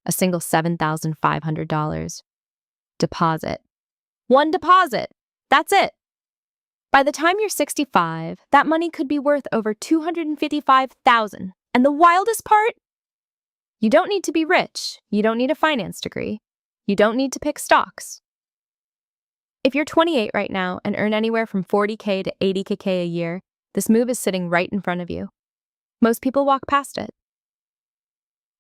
a single $7,500. Deposit. One deposit. That's it. By the time you're 65, that money could be worth over $255,000. And the wildest part? You don't need to be rich. You don't need a finance degree. You don't need to pick stocks. If you're 28 right now and earn anywhere from $40K to $80K a year, this move is sitting right in front of you. Most people walk past it.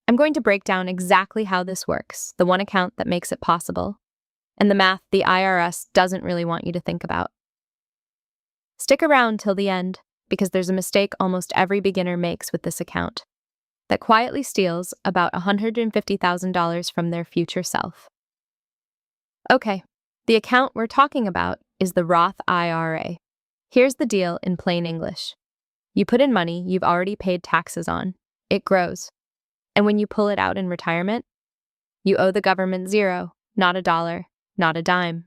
I'm going to break down exactly how this works, the one account that makes it possible, and the math the IRS doesn't really want you to think about. Stick around till the end, because there's a mistake almost every beginner makes with this account that quietly steals about $150,000 from their future self. Okay, the account we're talking about is the Roth IRA. Here's the deal in plain English. You put in money you've already paid taxes on. It grows. And when you pull it out in retirement, you owe the government zero, not a dollar, not a dime.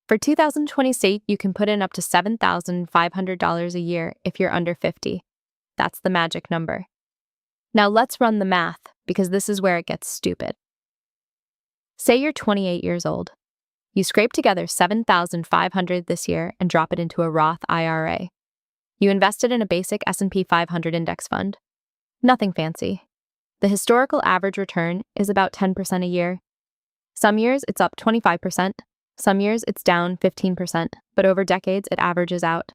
For 2026, you can put in up to $7,500 a year if you're under 50. That's the magic number. Now let's run the math, because this is where it gets stupid. Say you're 28 years old. You scrape together $7,500 this year and drop it into a Roth IRA. You invested in a basic S&P 500 index fund. Nothing fancy. The historical average return is about 10% a year. Some years it's up 25%. Some years it's down 15%, but over decades it averages out.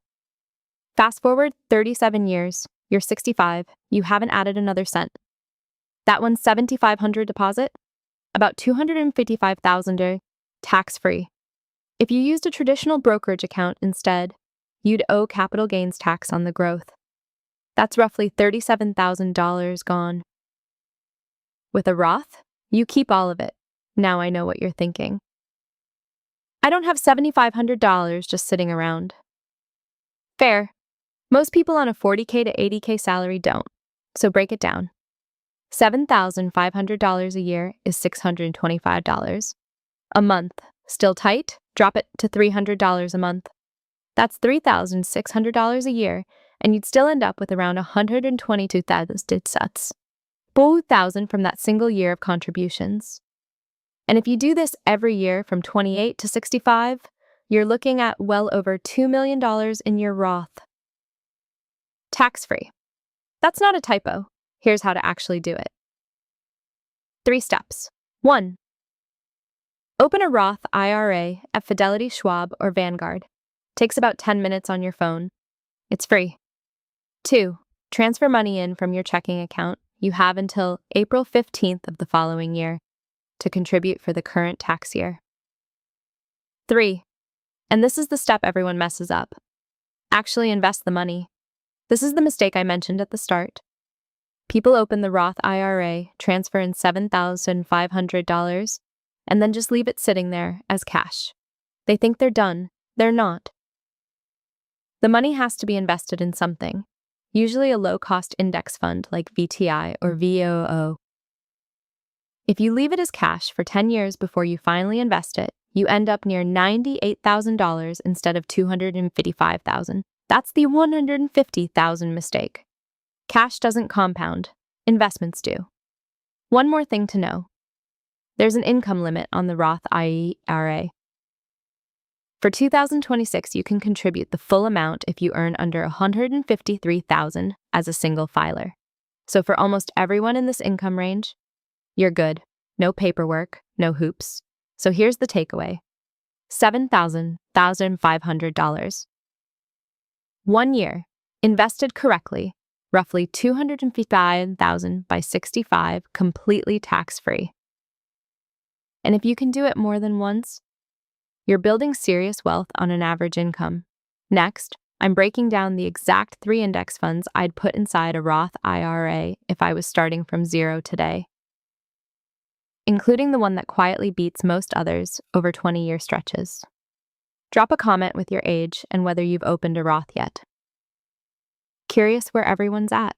Fast forward 37 years, you're 65, you haven't added another cent. That one's $7,500 deposit, about $255,000 tax-free. If you used a traditional brokerage account instead, you'd owe capital gains tax on the growth. That's roughly $37,000 gone. With a Roth, you keep all of it. Now I know what you're thinking. I don't have $7,500 just sitting around. Fair. Most people on a $40K to $80K salary don't, so break it down. $7,500 a year is $625. A month. Still tight? Drop it to $300 a month. That's $3,600 a year, and you'd still end up with around $122,000 from that single year of contributions. And if you do this every year from 28 to 65, you're looking at well over $2 million in your Roth. Tax-free. That's not a typo. Here's how to actually do it. 3 steps. 1. Open a Roth IRA at Fidelity, Schwab, or Vanguard. Takes about 10 minutes on your phone. It's free. 2. Transfer money in from your checking account. You have until April 15th of the following year to contribute for the current tax year. 3. And this is the step everyone messes up. Actually invest the money. This is the mistake I mentioned at the start. People open the Roth IRA, transfer in $7,500, and then just leave it sitting there as cash. They think they're done. They're not. The money has to be invested in something, usually a low-cost index fund like VTI or VOO. If you leave it as cash for 10 years before you finally invest it, you end up near $98,000 instead of $255,000. That's the $150,000 mistake. Cash doesn't compound. Investments do. One more thing to know. There's an income limit on the Roth IRA. For 2026, you can contribute the full amount if you earn under $153,000 as a single filer. So for almost everyone in this income range, you're good. No paperwork, no hoops. So here's the takeaway. $7,500. 1 year, invested correctly, roughly $255,000 by 65, completely tax-free. And if you can do it more than once, you're building serious wealth on an average income. Next, I'm breaking down the exact 3 index funds I'd put inside a Roth IRA if I was starting from zero today, including the one that quietly beats most others over 20-year stretches. Drop a comment with your age and whether you've opened a Roth yet. Curious where everyone's at.